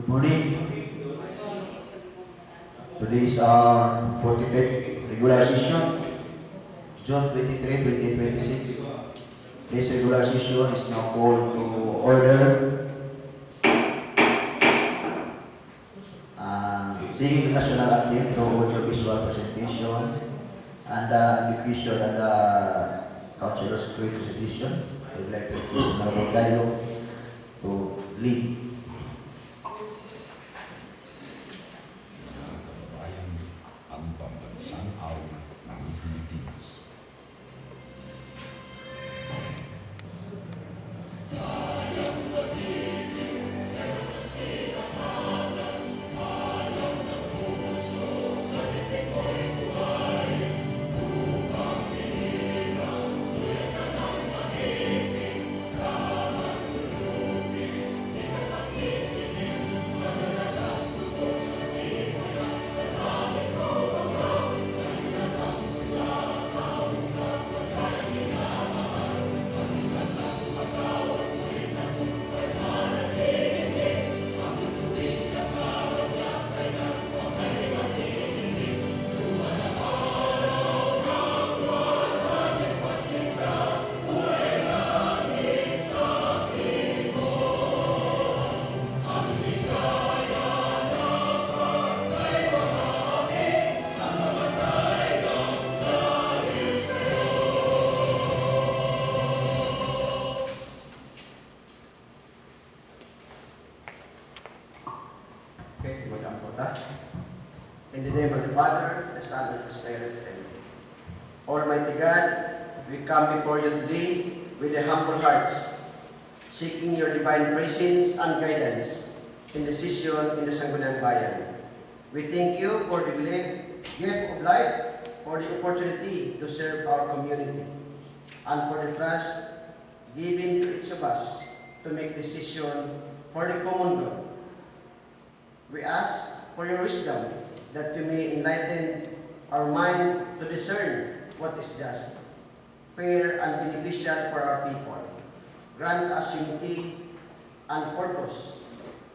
Good morning. Today is our 45th regular session, June 23, 2026. This regular session is now called to order. Singing the national anthem through audiovisual presentation and the execution and the councilor's presentation. I would like to introduce Honorable Dialogue to lead. Ang pambansang awit ng Pilipinas. Okay, welcome po ta. In the name of the Father, the Son, and the Spirit, Amen. Almighty God, we come before you today with a humble hearts, seeking your divine presence and guidance in the session in the Sangguniang Bayan. We thank you for the gift of life, for the opportunity to serve our community, and for the trust given to each of us to make decision for the common good. We ask for your wisdom that you may enlighten our mind to discern what is just, fair, and beneficial for our people. Grant us unity and purpose,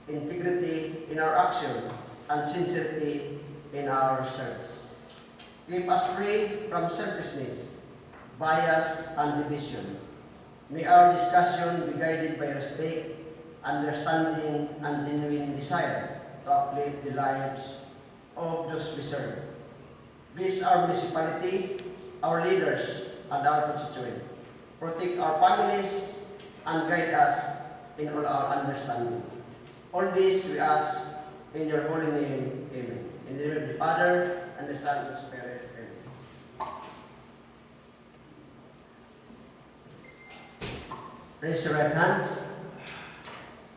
integrity in our action, and sincerity in our service. Keep us free from selfishness, bias, and division. May our discussion be guided by respect, understanding, and genuine desire to uplift the lives of those we serve. Bless our municipality, our leaders, and our constituents. Protect our families and guide us in all our understanding. All this we ask in your holy name. Amen. In the name of the Father, and the Son, and the Spirit. Amen. Raise your right hands.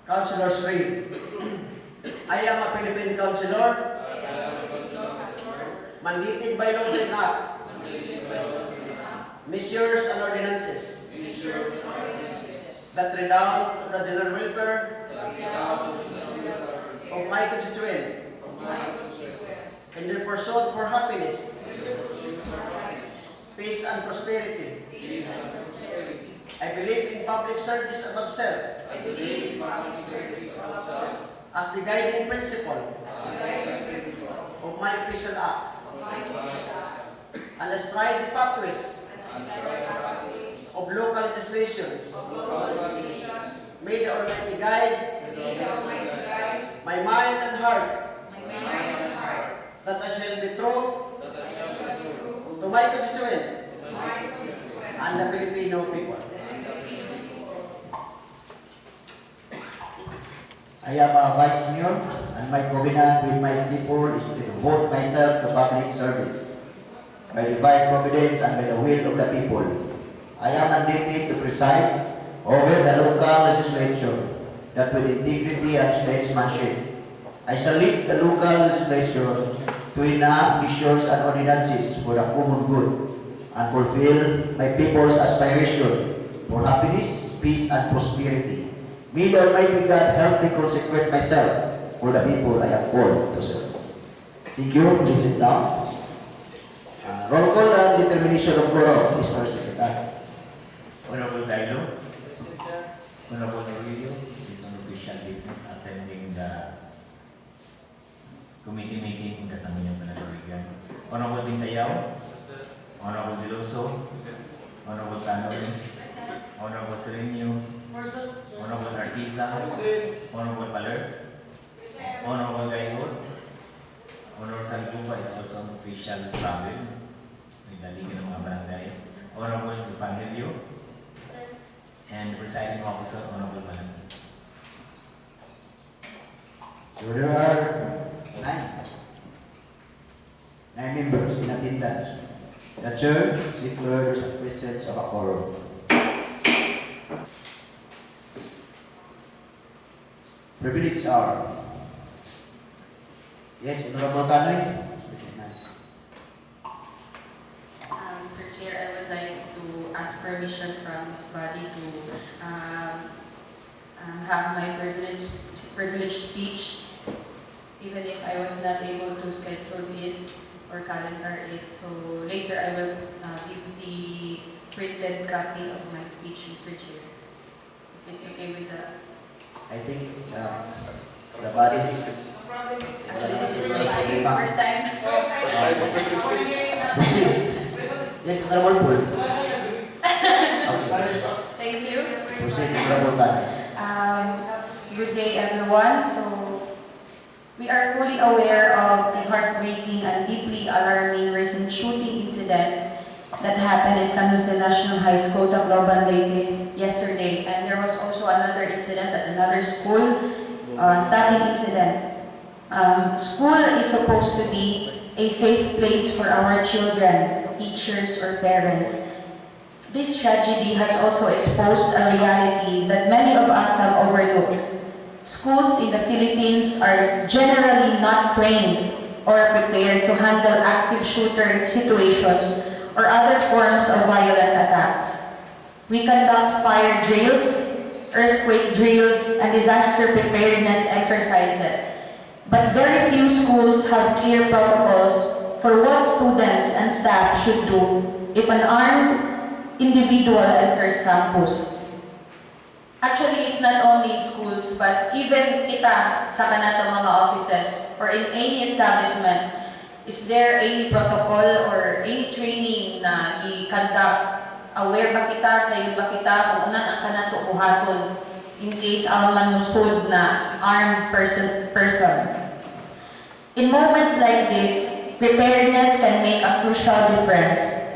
Councilors, read. I am a Philippine councilor, mandated by law to enact measures and ordinances that redound to the general welfare of my constituent in their pursuit for happiness, peace, and prosperity. I believe in public service above self as the guiding principle of my official acts, and I strive the pathways of local legislations. May the Almighty guide my mind and heart, that I shall be true to my constituent and the Filipino people. I am a vice mayor, and my covenant with my people is to devote myself to public service by divine providence and by the will of the people. I am mandated to preside over the local legislature that with integrity and statesmanship. I shall lead the local legislature to enact measures and ordinances for the common good and fulfill my people's aspiration for happiness, peace, and prosperity. May the Almighty God help me consecrate myself for the people I am called to serve. Thank you. Please sit down. Roll call and determination of quorum, Mr. Secretary. Honorable Dilo, Honorable Emilio, it is an official business attending the committee meeting kung kasama niyo panagawin. Honorable Bintayaw, Honorable Veloso, Honorable Canoy, Honorable Sereno, Honorable Artisa, Honorable Paler, Honorable Gayon, Honorable Salituba is also an official travel. Nagdaligin ng mga barangay. Honorable Evangelio, and presiding officer, Honorable Malaki. So there are nine members in attendance. The chair declares the presence of a quorum. Privilege hour. Yes, Honorable Canoy. Nice. Mr. Chair, I would like to ask permission from this body to have my privilege speech, even if I was not able to schedule it or calendar it. So later I will give the printed copy of my speech, Mr. Chair. If it's okay with the... I think the body is Actually, this is my first time. proceed. Yes, Honorable Paul. Okay. Thank you. Proceed, Honorable Canoy. Good day, everyone. So, we are fully aware of the heartbreaking and deeply alarming recent shooting incident that happened in San Jose National High School, Tacloban, Leyte, yesterday. And there was also another incident at another school, stabbing incident. School is supposed to be a safe place for our children, teachers, or parents. This tragedy has also exposed a reality that many of us have overlooked. Schools in the Philippines are generally not trained or prepared to handle active shooter situations or other forms of violent attacks. We conduct fire drills, earthquake drills, and disaster preparedness exercises. But very few schools have clear protocols for what students and staff should do if an armed individual enters campus. Actually, it's not only in schools, but even kita sa kanatong mga offices or in any establishments, is there any protocol or any training na i-conduct? Aware ba kita, sayo ba kita, kung unan ang kanato buhaton in case ang manusod na armed person? In moments like this, preparedness can make a crucial difference.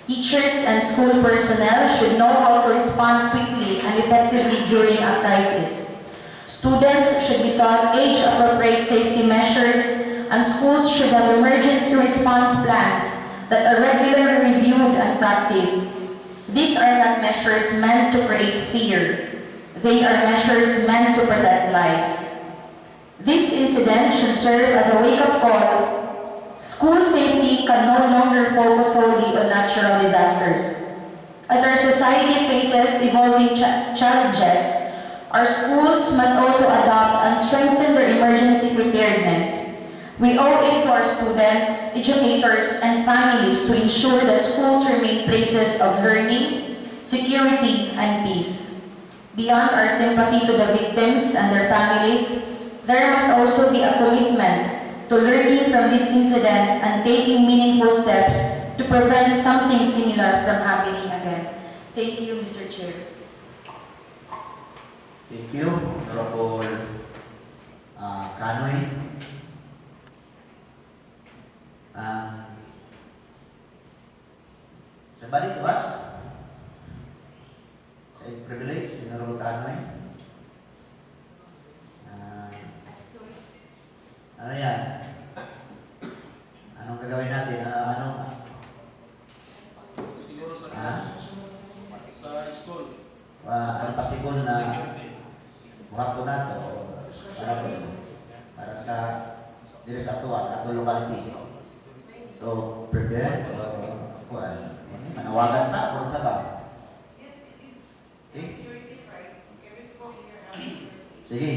Teachers and school personnel should know how to respond quickly and effectively during a crisis. Students should be taught age-appropriate safety measures, and schools should have emergency response plans that are regularly reviewed and practiced. These are not measures meant to create fear. They are measures meant to protect lives. This incident should serve as a wake-up call. School safety can no longer focus solely on natural disasters. As our society faces evolving challenges, our schools must also adopt and strengthen their emergency preparedness. We owe it to our students, educators, and families to ensure that schools remain places of learning, security, and peace. Beyond our sympathy to the victims and their families, there must also be a commitment to learning from this incident and taking meaningful steps to prevent something similar from happening again. Thank you, Mr. Chair. Thank you, Honorable Canoy. Somebody to us? Sa privilege, Honorable Canoy. Ano yan? Anong gagawin natin? Siguro sa school. Ang pasigon na buhat ko na to para sa diri sa ato locality. So, prepare manawagan ta kung sa ba? Okay? Sige.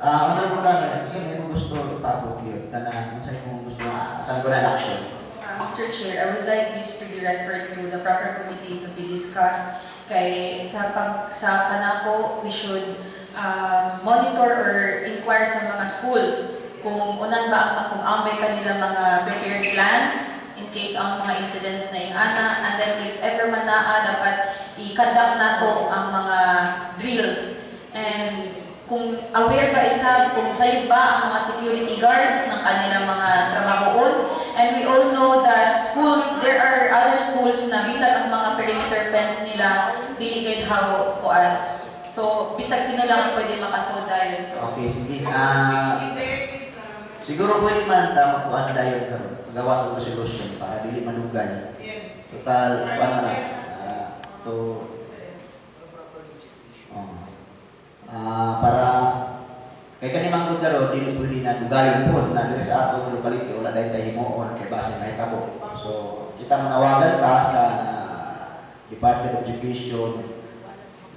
Honorable Canoy, saan mo gusto ipabot yun? Saan mo gusto saan ko na action? Mr. Chair, I would like this to be referred to the proper committee to be discussed. Kay sa kanako, we should monitor or inquire sa mga schools kung unan ba kung ang may kanila mga prepared plans in case ang mga incidents na yung ana, and then if ever man naa, dapat i-conduct nato ang mga drills. And kung aware ba isa, kung sayo ba ang mga security guards ng kanilang mga trabahoon. And we all know that schools, there are other schools na bisag ang mga perimeter fence nila, dili gid how kuan. So, bisag sino lang pwede makasoda yun. So, Okay, sige. Siguro pwede man makuha na yun karon. Magawa sa resolution para dili manugay. Yes. Total, paano na? To, para kay kanimang lugar dili pwede na dugayon po na diri sa atong locality wala dayong tayo himuon kay base mahitabo. So, kita manawagan ta sa Department of Education,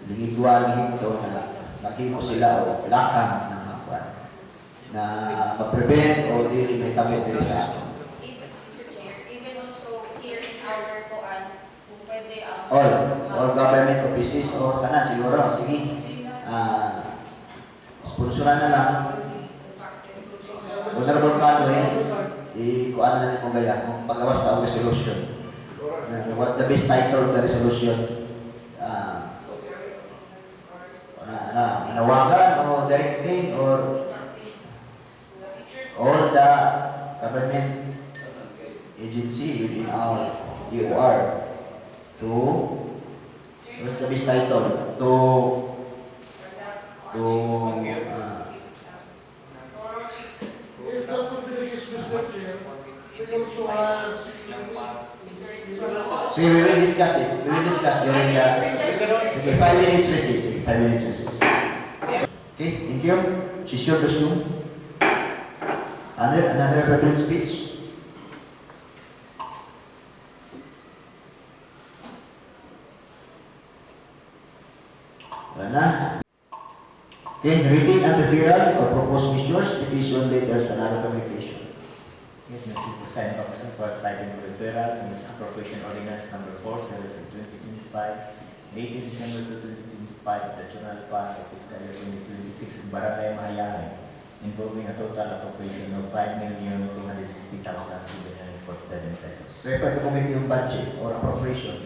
lingigwa, lingigto na maghimo sila o lakang ng mga kwan na ma-prevent o dili mahitabo diri sa aton. even, Mr. Chair, even also here in our kuan, kung pwede ang All government offices o tanan siguro, sige. Sponsoran na lang. Honorable Canoe, ikuan na nimo gaya kung paggawas ta og resolution. What's the best title of the resolution? Manawagan o directing or all the government agency within our EOR to what's the best title? If that would be the case, Mr. Chair, we also have So we will discuss this. We will discuss during the. Okay, 5 minutes recess. Sige, 5 minutes recess. Okay, thank you. Session resume. Another prepared speech. Wala na. Okay, reading and referral or proposed measures, petition, letters, and other communication. Yes, Mr. President, Officer, first item of referral is appropriation ordinance number 4, series of 2025, dated December 2025, of the General Fund of Fiscal Year 2026 in Barangay Mahayangan, involving a total appropriation of 5,260,747 pesos. Refer to committee on budget or appropriation.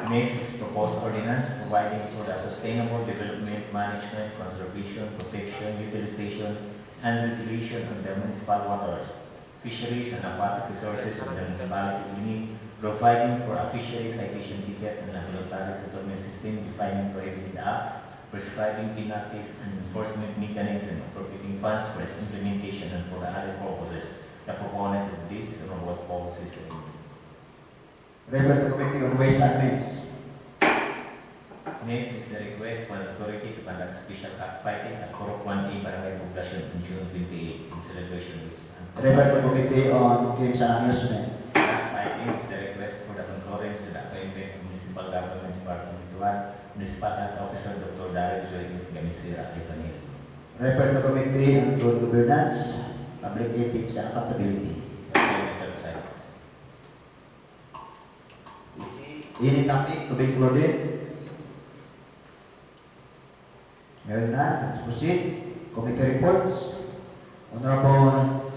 Next is proposed ordinance providing for the sustainable development, management, conservation, protection, utilization, and regulation of the municipal waters, fisheries, and aquatic resources of the municipality of Linig, providing for a fishery citation ticket and a voluntary settlement system, defining prohibited acts, prescribing penalties, and enforcement mechanism, appropriating funds for its implementation and for the other purposes. The proponent of this is Honorable Paul Cicero. Refer to committee on ways and means. Next is the request for the authority to conduct special cockfighting at Corok 1A Barangay Poblacion on June 28 in celebration of its Refer to committee on games and amusement. Last item is the request for the concurrence to the appointment of Municipal Government Department 1, Municipal Health Officer Dr. Daryl Joy Gamisira Ivanil. Refer to committee on good governance, public ethics, and accountability. That's it, Mr. President. Ini topic to be included. Ngayon na, let's proceed. Committee reports. Honorable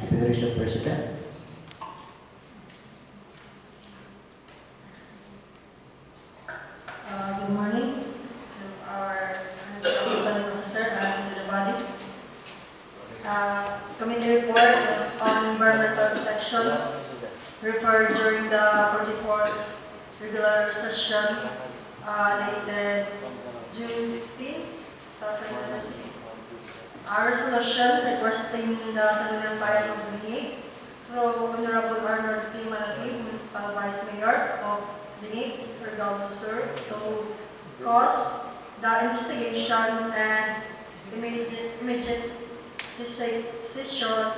Federation President. Good morning to our President Officer and to the body. Committee report on environmental protection referred during the 44th regular session dated June 16, 2026. Our resolution requesting the Sangguniang Bayan of Linig through Honorable Arnold P. Malagib, Municipal Vice Mayor of Linig, Sir Governor Sir, to cause the investigation and immediate cessation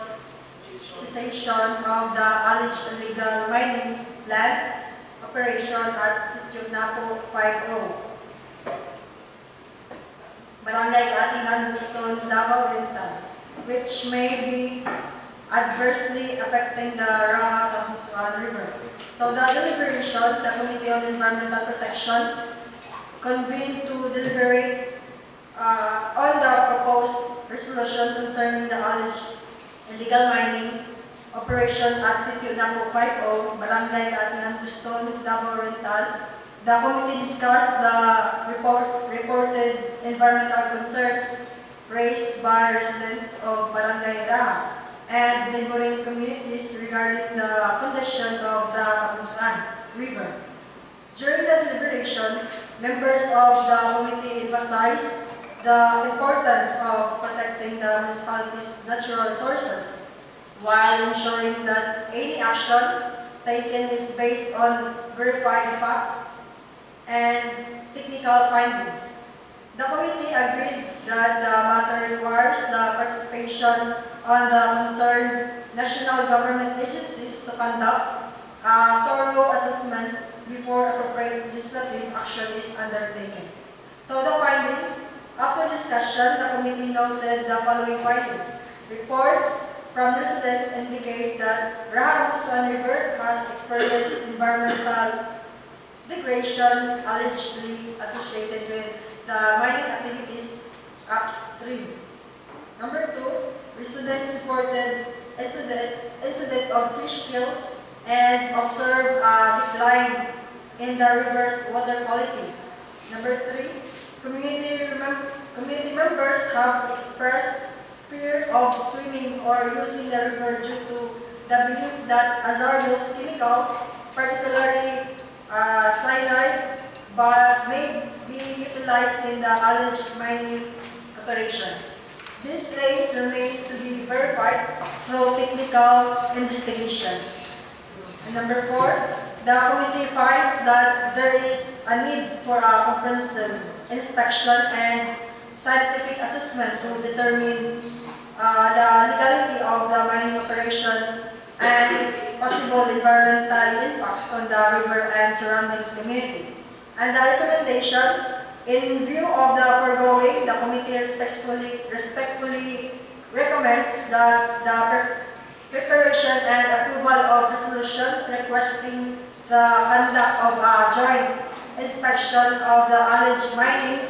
of the alleged illegal mining land operation at Sitio Napo 50. Barangay Atihan, Buston, Davao Oriental, which may be adversely affecting the Raha Ramusuan River. So the deliberation, the Committee on Environmental Protection convened to deliberate on the proposed resolution concerning the alleged illegal mining operation at Sitio Napo 50, Barangay Kaatihan, Buston, Davao Oriental. The committee discussed the reported environmental concerns raised by residents of Barangay Raha and neighboring communities regarding the condition of the Kapunsuan River. During the deliberation, members of the committee emphasized the importance of protecting the municipality's natural resources while ensuring that any action taken is based on verified facts and technical findings. The committee agreed that the matter requires the participation on the concerned national government agencies to conduct a thorough assessment before appropriate legislative action is undertaken. So the findings, after discussion, the committee noted the following findings. Reports from residents indicate that Raha River has experienced environmental degradation allegedly associated with the mining activities upstream. Number 2, residents reported incident of fish kills and observed a decline in the river's water quality. Number 3, community members have expressed fear of swimming or using the river due to the belief that hazardous chemicals, particularly cyanide, but may be utilized in the alleged mining operations. These claims remain to be verified through technical investigation. And number 4, the committee finds that there is a need for a comprehensive inspection and scientific assessment to determine the legality of the mining operation and its possible environmental impacts on the river and surroundings community. And the recommendation, in view of the foregoing, the committee respectfully recommends that the preparation and approval of resolution requesting the conduct of a joint inspection of the alleged mining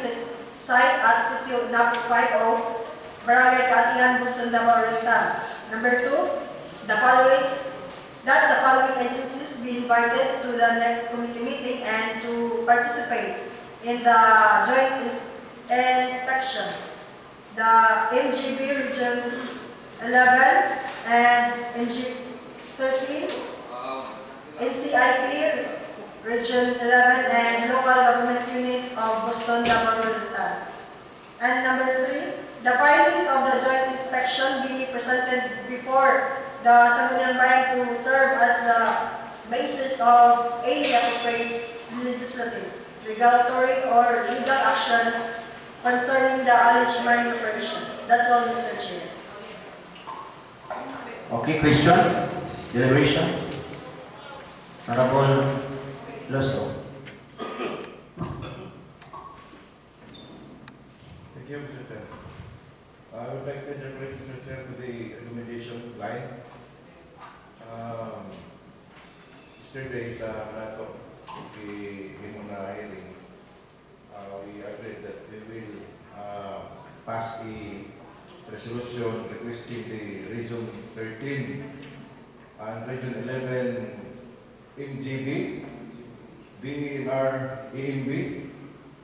site at Sitio Napo 50, Barangay Kaatihan, Buston, Davao Oriental. Number 2, that the following agencies be invited to the next committee meeting and to participate in the joint inspection. The MGB Region 11 and MG 13, NCIP Region 11 and Local Government Unit of Buston, Davao Oriental. And number 3, the findings of the joint inspection be presented before the Sangguniang Bayan to serve as the basis of any appropriate legislative, regulatory, or legal action concerning the alleged mining operation. That's all, Mr. Chair. Okay, question? Deliberation? Honorable Loso. Thank you, Mr. Chair. I would like to interpret, Mr. Chair, to the recommendation line. Yesterday sa nato muna hearing, we agreed that we will pass a resolution requesting the Region 13 and Region 11 MGB, DNR EMB,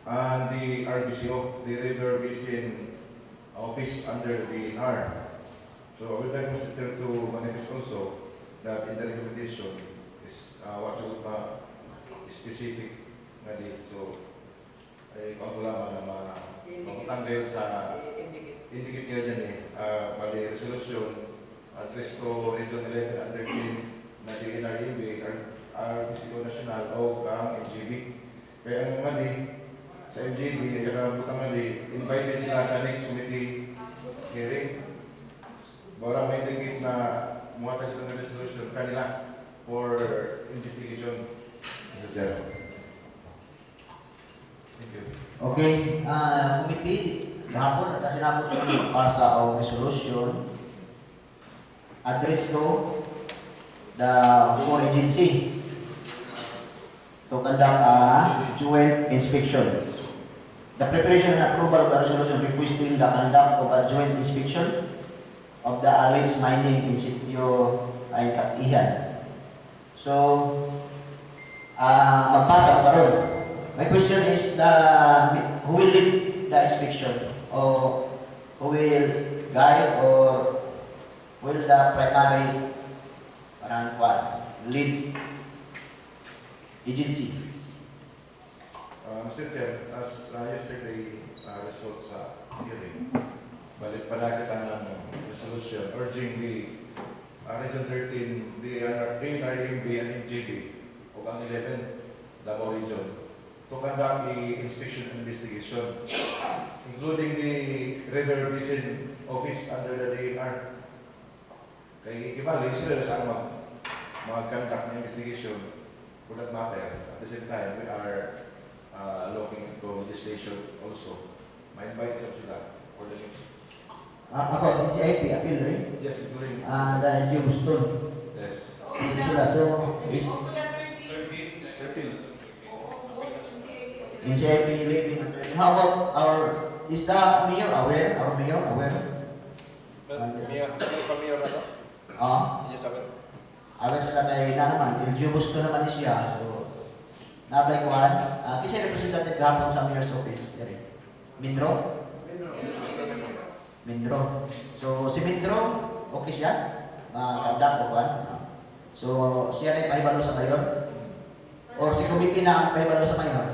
and the RBCO, the River Basin Office under the DNR. So I would like Mr. Chair to manifest also that in the recommendation is what's specific na dito. So ay kung ako lamang na magtanggay sa indicate kayo dyan bali resolution as resto Region 11 and 13 na DNR EMB, RBCO National o ang MGB. Kaya ang mali sa MGB, kaya butang mali, invited sila sa next committee hearing. Bara may indicate na muhatag sila ng resolution kanila for investigation. Thank you. Okay, committee, kahapon, kasi napon ko pasa o resolution address to the four agency to conduct a joint inspection. the preparation and approval of the resolution requesting the conduct of a joint inspection of the alleged mining in sitio ay Katihan. So, magpasa pa ron. My question is, who will lead the inspection? Or who will guide, or will the primary lead agency? Mr. Chair, as yesterday results sa hearing, balik palagi ng resolution urging the Region 13, the ANRMB and MGB o ang 11 Davao Region to conduct the inspection and investigation, including the River Basin Office under the DNR. Kaya ibalik sila sa mag-conduct ng investigation for that matter. At the same time, we are looking into legislation also. Ma-invite sila for the next. About NCIP appeal, right? Yes, including. The NGO Houston. Yes. Sila, so, NCIP living attorney. How about is the mayor aware? Our mayor aware? Mayor na to? Yes, aware. Aware sila kay na naman. NGO Houston naman siya. So, nabay kuhan. Kasi representative gahapon sa mayor's office. Mindro? Mindro. So, si Mindro, okay siya? Conduct o kuhan. So, siya na ipahibalo sa mayor? Or si committee na ang ipahibalo sa mayor?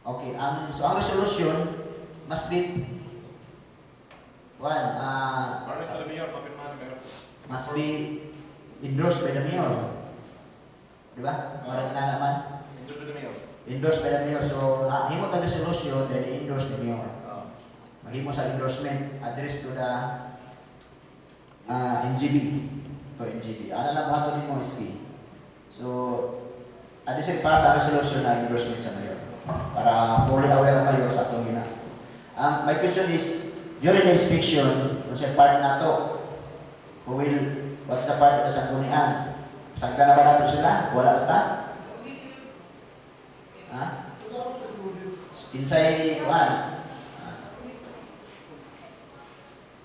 Okay, so ang resolution must be must be endorsed by the mayor. Di ba? Parang naman. Endorsed by the mayor. So, himo tag resolution, then endorse the mayor. Mahimo sa endorsement, address to the NGB. To NGB. Ano lang mo ito ni Moisky. So, addition pa sa resolution na endorsement sa mayor. Para fully aware ang mayor sa itong gina. My question is, during the inspection, kung sa part na to, what's the part of the sanggunian? Sangka na ba natin sila? Wala na ta? Inside one.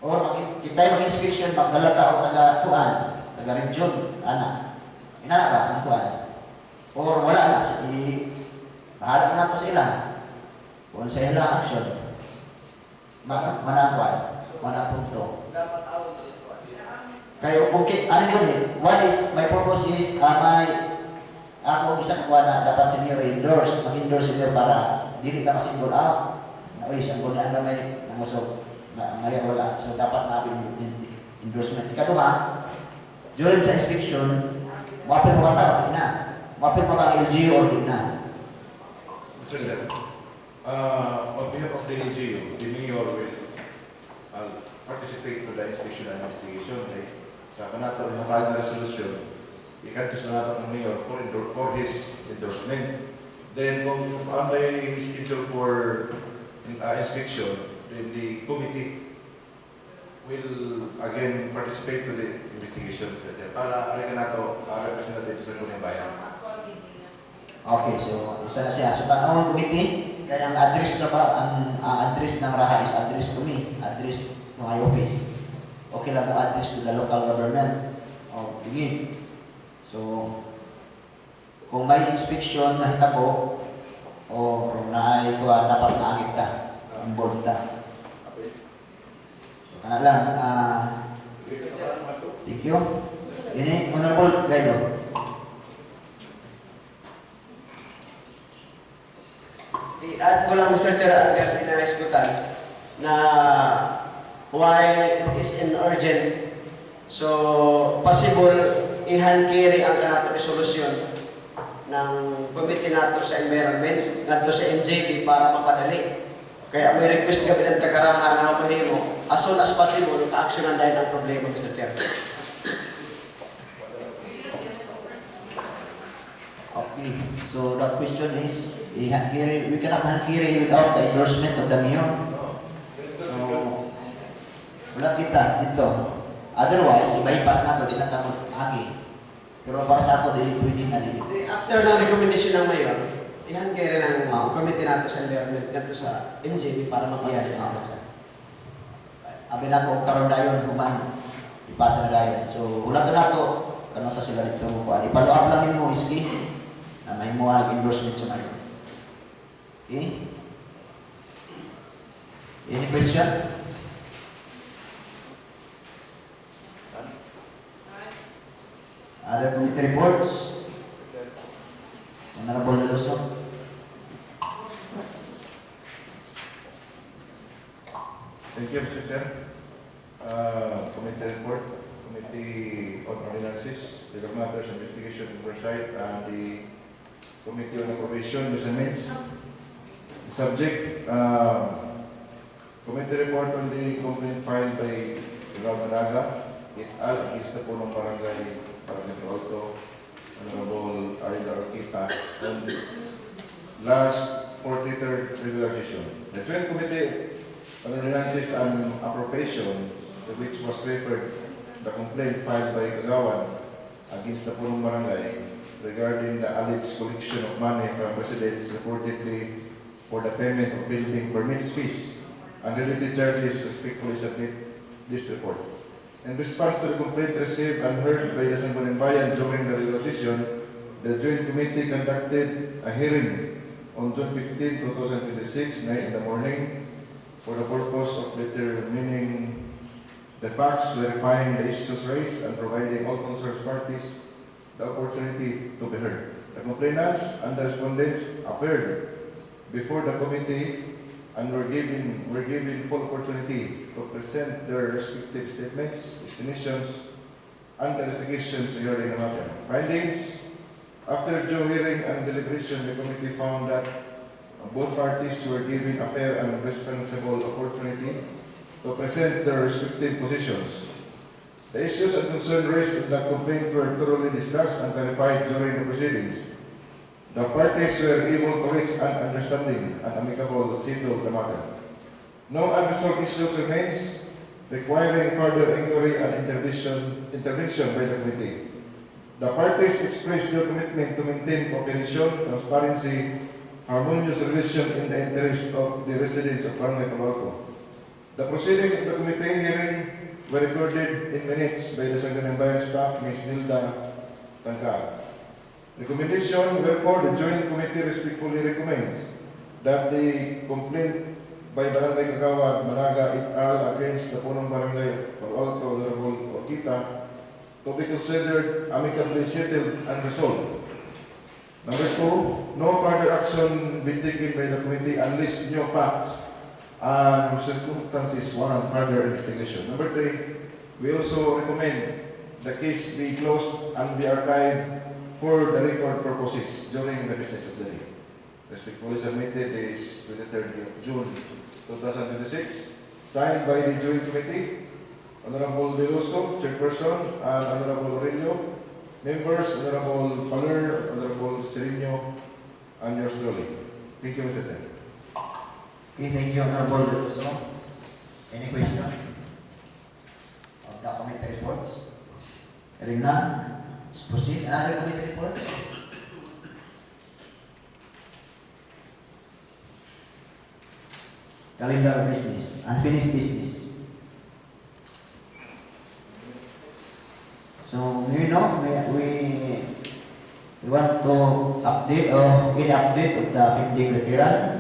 Or kita mag-inspection, maggalata o taga-tuan, taga-region, inana ba ang tuan? Or wala na, bahala na ito sila. Kung sa ilang action, manang punto. Kayo, okay, ano yun what is, my purpose is, ako isang kuha na dapat si Mayor endorse, mag-endorse si Mayor para dili ka masinggol out. Uy, sanggol na ano may nangusog, may wala. So, dapat natin endorsement. Ikaduma, during sa inspection, mapil mo ba tao? Mapil mo ba ang LGU or di na? Mr. Chair, on behalf of the LGU, the Mayor will participate to the inspection and investigation. Sa kanato, nakahal na resolution, ikantos na natin ang Mayor for his endorsement. Then, kung may schedule for inspection, then the committee will again participate to the investigation. Para alin na ito, representative sa Gunang Bayan. Okay, so isa na siya. So, tanong committee, kaya ang address na ba, ang address ng Raha is address to me, address to my office. Okay lang ang address to the local government. Begin. So, kung may inspection na hitabo, o dapat naagit ka, involved ka. So, kana lang, thank you. Ini, Honorable Guido. I-add ko lang, Mr. Chair, ang pinahisgutan na while it is in urgent, so possible i-hand carry ang kanatong resolusyon ng committee nato sa environment nato sa NJB para mapadali. Kaya may request kami ng tagarahan na mahimo as soon as possible ka-actionan dahil ang problema, Mr. Chair. Okay, so that question is, we cannot hand carry without the endorsement of the mayor. So, wala kita dito. Otherwise, iba-ipas na ito, di na tamang agi. Pero para sa ako, dili pwede na dili. After ng recommendation ng mayor, ihan kaya rin ang committee nato sa environment nato sa MJB para mapagyan Iya, ang Abi na ko karon dayon human ipasa na dayon. So ulat na to kano sa sila dito mo kuan. Ipalo up lang nimo iski na may mo endorsement sa mayor. Okay? Any question? Other committee reports? Honorable Luzon. Thank you, Mr. Chair. Committee report, Committee on Ordinances, Legal Matters, Investigation, Oversight, and the Committee on Appropriation, Ms. Amens. The subject, committee report on the complaint filed by Ronald Managa, it al against the Punong Barangay, Barangay Alto, Honorable Arida Orquita, on the last 43rd regular session. The Joint Committee on Ordinances and Appropriation, to which was referred the complaint filed by Kagawan against the Punong Barangay regarding the alleged collection of money from residents reportedly for the payment of building permits fees and related charges, respectfully submit this report. In response to the complaint received and heard by the Sangguniang Bayan during the regular session, the Joint Committee conducted a hearing on June 15, 2026, 9 in the morning, for the purpose of determining the facts, clarifying the issues raised, and providing all concerned parties the opportunity to be heard. The complainants and the respondents appeared before the committee and were given full opportunity to present their respective statements, explanations, and clarifications regarding the matter. Findings: after due hearing and deliberation, the committee found that both parties were given a fair and responsible opportunity to present their respective positions. The issues and concerns raised in the complaint were thoroughly discussed and clarified during the proceedings. The parties were able to reach an understanding and amicable settle the matter. No unresolved issues remains requiring further inquiry and intervention by the committee. The parties expressed their commitment to maintain cooperation, transparency, harmonious relation in the interest of the residents of Barangay Palo. The proceedings of the committee hearing were recorded in minutes by the Sangguniang Bayan staff, Ms. Nilda Tangka. Recommendation: therefore, the Joint Committee respectfully recommends that the complaint by Barangay Kagawan, Managa et al. Against the Punong Barangay Palo Alto, Honorable Orquita, to be considered amicably settled and resolved. Number two, no further action be taken by the committee unless new facts and circumstances warrant further investigation. Number three, we also recommend the case be closed and be archived for the record purposes during the business of the day. Respectfully submitted is 23rd of June 2026, signed by the Joint Committee, Honorable De Luso, Chairperson, and Honorable Aurelio, members, Honorable Paler, Honorable Serino, and yours truly. Thank you, Mr. Chair. Okay, thank you, Honorable Luzon. Any question of the committee reports? Hearing none, let's proceed. Another committee report? Calendar of business, unfinished business. So, we want to update or any update of the pending referral.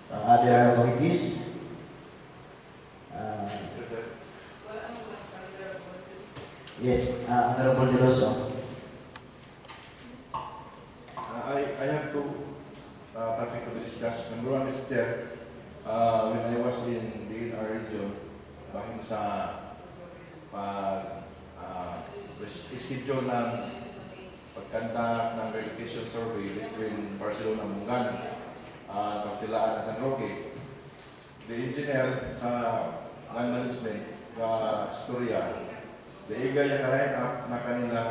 Other committees. Yes, Honorable De Luso. I have two topics to be discussed. Number one, Mr. Chair, when I was in the NR region, bahin sa schedule ng pagkanta ng relocation survey between Barcelona and Mungan, Pagtilaan at San Roque, the engineer sa land management sa Astoria, daiga yung ka-line up na kanila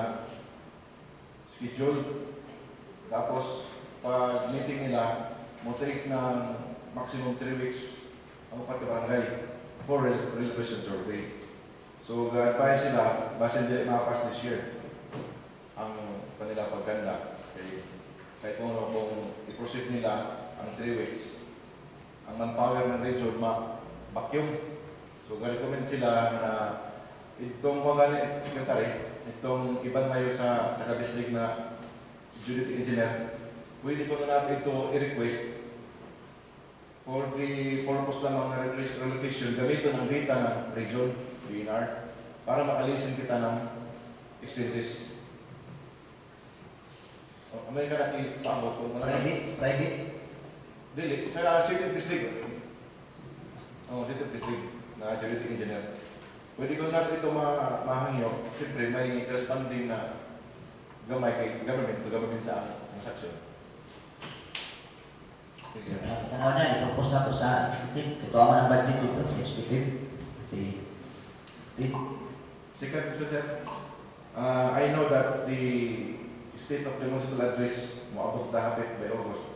schedule. Tapos, pag meeting nila, mo take ng maximum 3 weeks ang pati barangay for relocation survey. So, ga-advise sila, basta hindi makapas this year. ang kanila pagganda. Kahit kung i-proceed nila ang 3 weeks, ang manpower ng region vacuum. So, recommend sila na itong mga secretary, itong ibang mayo sa Taga-Bislig na geodetic engineer, pwede ko na natin ito i-request for the purpose lang ng relocation, gamitin ang data ng region, DNR, para makalisin kita ng expenses. May ka na ipaabot kung wala na. Private? Dili, sa City of Bislig. City of Bislig na geodetic engineer. Pwede ko natin ito mahangyo. Siyempre, may corresponding na gamay kay government sa transaction. Sige. Ano na, i-propose na ito sa executive. Ito ang ng budget dito sa executive. Second, Mr. Chair, I know that the state of the municipal address moabot dahapit by August.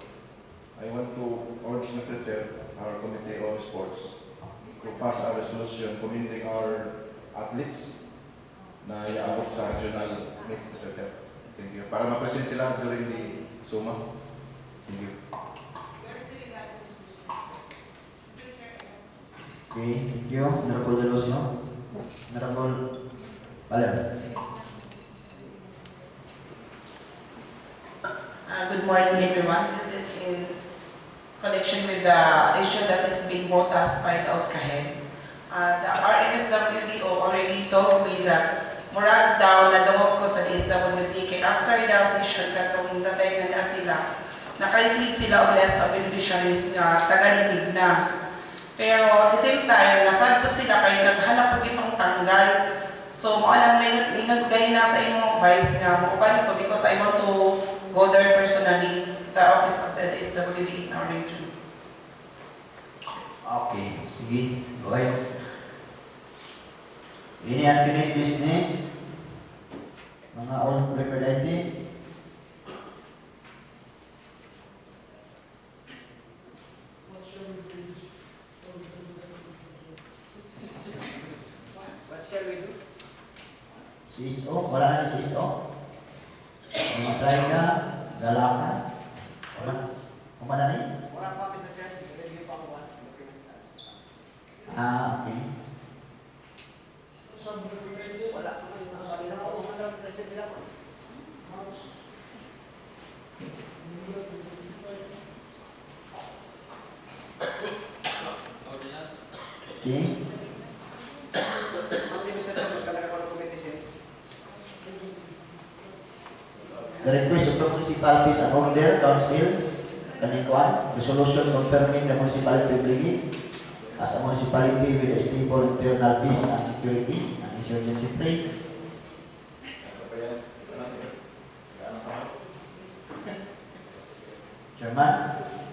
I want to urge, Mr. Chair, our Committee on Sports to pass a resolution commending our athletes na iaabot sa regional meet, Mr. Chair. Thank you. Para ma-present sila during the SUMA. Thank you. Okay, thank you. Honorable Deloso. Honorable Paler. Good morning, everyone. This is in connection with the issue that is being brought us by Auskahen. The RMSWDO already told me that murag daw na dungog ko sa DSWD kay after the session katong natay na sila, naka-receive sila og list of beneficiaries nga taga-limig na. Pero at the same time, nasadtot sila kay naghanap og ipang tanggal. So mo lang may gay na sa imong advice nga mo ko because I want to go there personally, the office of the SWD in our region. Okay, sige. Go ahead. Any unfinished business? Mga all prepared items? What shall we do? CSO? Wala na CSO? Mga trayga, galakan? Wala? Kumana na yun? Wala pa, Mr. Chair. Nag-review pa ako one. Okay. Wala pa kayo nakasalila ko. Wala pa present nila ko. Okay. Ma'am, Mr. Chair, magkalaga ko ng committee siya. The request of the municipalities and order, council, kanikuan, resolution confirming the municipality of Ligi as a municipality with a stable internal peace and security and insurgency free. Chairman,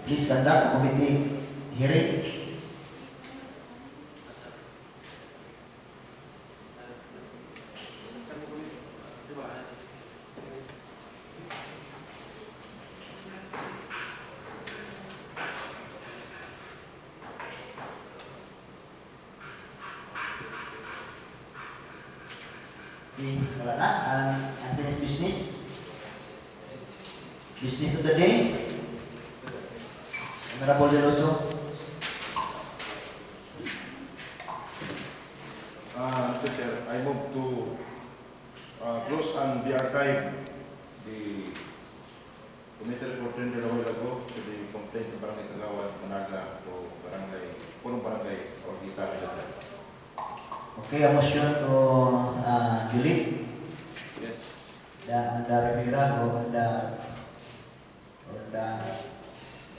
please conduct a committee hearing. Wala na, unfinished business. Business of the day. Honorable Deloso. Mr. Chair, I move to close and de-archive the committee report rendered a while ago to the complaint of Barangay Kagawad, Managa to Barangay, Punong Barangay, or Gita, Mr. Chair. Okay, a motion to delete Yes. the Rivera or the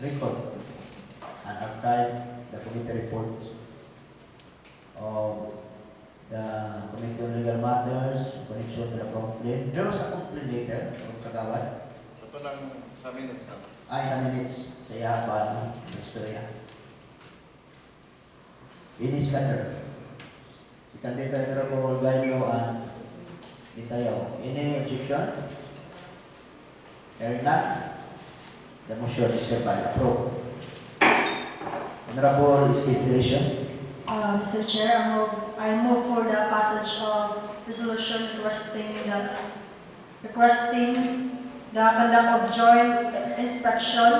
record and archive the committee reports of the Committee on Legal Matters in connection to the complaint. There was a complaint later from Kagawad. Ito lang sa minutes na. In the minutes sa iya pa istorya. Inis Kander. Si Candidate Honorable Gallo and Itayaw. Any objection? Hearing none, the motion is hereby approved. Honorable Escapation. Mr. Chair, I move for the passage of resolution requesting the requesting the conduct of joint inspection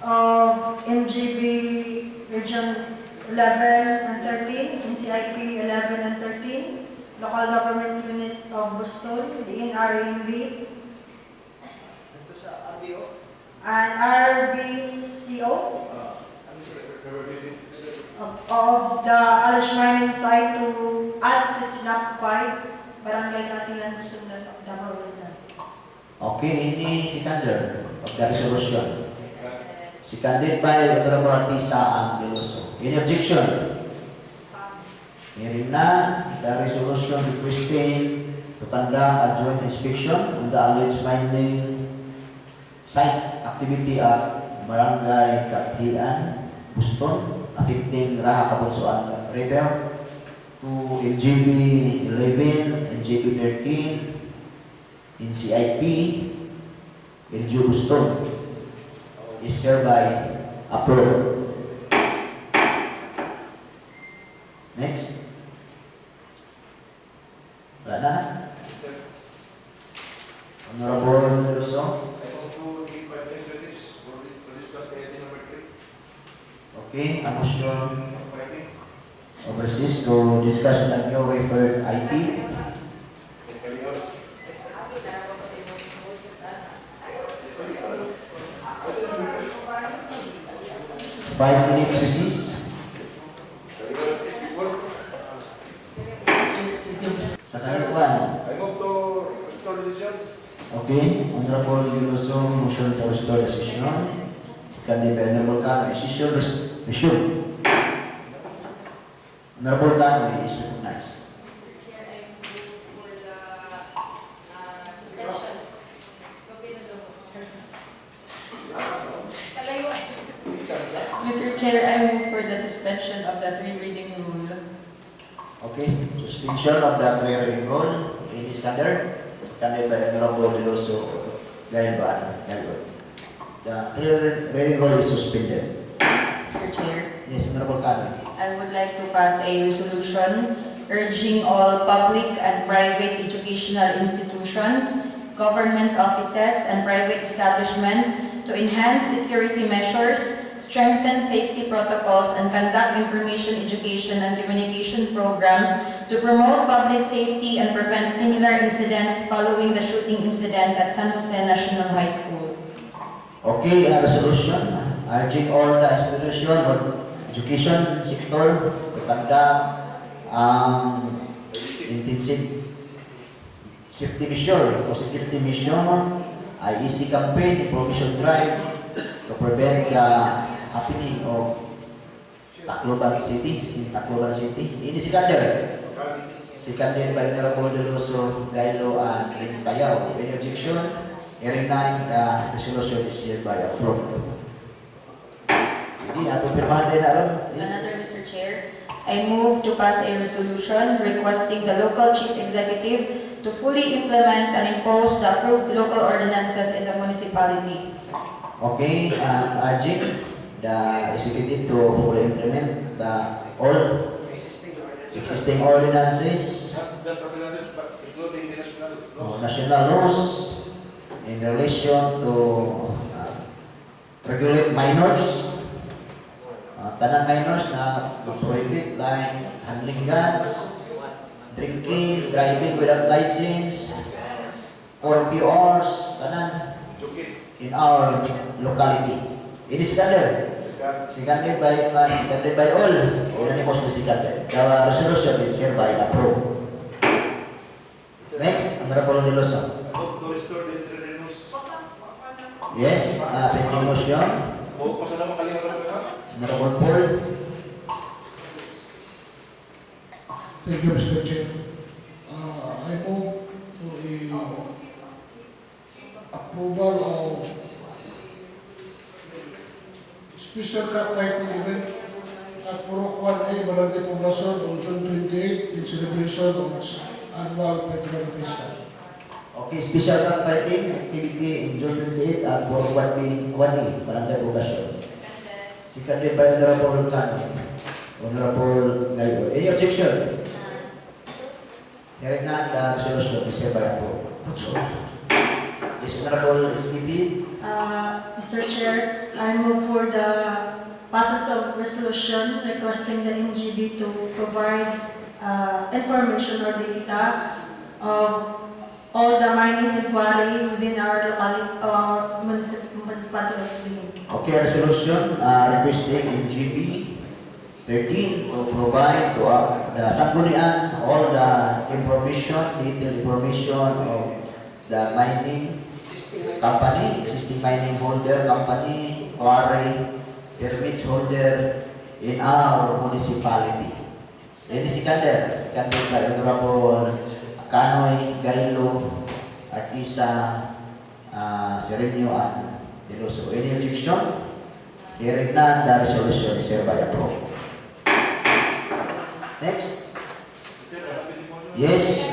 of MGB Region 11 and 13, NCIP 11 and 13, Local Government Unit of Boston, the NRAMB, and RBCO of the Alish mining site to add City Map 5, Barangay Katilan, Boston, Davao. Okay, ini seconder of the resolution. Seconded by Honorable Artisa Angeloso. Any objection? Hearing none, the resolution requesting to conduct a joint inspection on the alleged mining site activity at Barangay Katilan, Boston, affecting Raha Kabunsuan River to LGB 11, LGB 13, in CIP, LGB Boston is hereby approved. Next. Wala na? Honorable Rosso. Okay, a motion overseas to discuss the new referred IP. 5 minutes recess. Sa kasalukuyan. I move to restore decision. Okay, Honorable Giloso, motion to restore the session. Seconded by Honorable Cano, decision resume. Honorable Cano is recognized. Mr. Chair, I move for the suspension. Mr. Chair, I move for the suspension of the 3 reading rule. Okay, suspension of the three-reading rule. It is seconded by Honorable Giloso Gailban. The three-reading rule is suspended. Mr. Chair, Yes, Honorable Cano. I would like to pass a resolution urging all public and private educational institutions, government offices, and private establishments to enhance security measures, strengthen safety protocols, and conduct information education and communication programs to promote public safety and prevent similar incidents following the shooting incident at San Jose National High School. Okay, a resolution urging all the institution or education sector to conduct intensive safety mission or security mission, IEC campaign, information drive to prevent the happening of Tacloban City, in Tacloban City. Ini seconded by Honorable Giloso, Gailo, and Rin Tayaw. Any objection? Hearing none, the resolution is hereby approved. Sige, ato pirmahan din aron. Another, Mr. Chair, I move to pass a resolution requesting the local chief executive to fully implement and impose the approved local ordinances in the municipality. Okay, urging the executive to fully implement all existing ordinances, Not just ordinances, but including the national laws. national laws in relation to regulate minors, tanan minors na prohibit like handling guns, drinking, driving without license, or PRs, tanan in our locality. It is seconded by all, unanimously seconded. The resolution is hereby approved. Next, Honorable Giloso. Move to restore the three rules. Yes, pending motion. Move pa sa naman kalimutan ko. Honorable Paul. Thank you, Mr. Chair. I move to the approval of special cockfighting event at Purok 1A, Barangay Poblacion on June 28 in celebration of its annual Federal Festa. Okay, special cockfighting activity in June 28 at Purok 1A, Barangay Poblacion. Seconded by Honorable Cano. Honorable Gayo. Any objection? Hearing none, the resolution is hereby approved. This Honorable SPP, Mr. Chair, I move for the passage of resolution requesting the NGB to provide information or data of all the mining and quarry within our locality or municipality of Tingin. okay, resolution requesting NGB 13 to provide to the Sanggunian all the information, detailed information of the mining company, existing mining holder company, quarry, permits holder in our municipality. Ini Sikander by Honorable Canoy, Gailo, Artisa, Sereno, and Deloso. Any objection? Hearing none, the resolution is hereby approved. Next. Yes,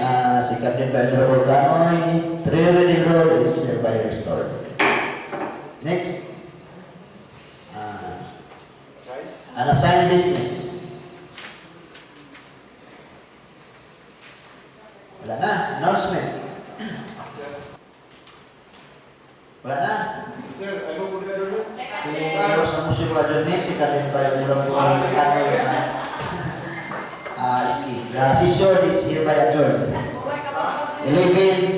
seconded by Honorable Canoy, three-reading rule is hereby restored. Next. Unassigned business. Wala na. Announcement. Wala na. Pero sa musyo adjournment, seconded by Honorable Canoy. The session is hereby adjourned. 11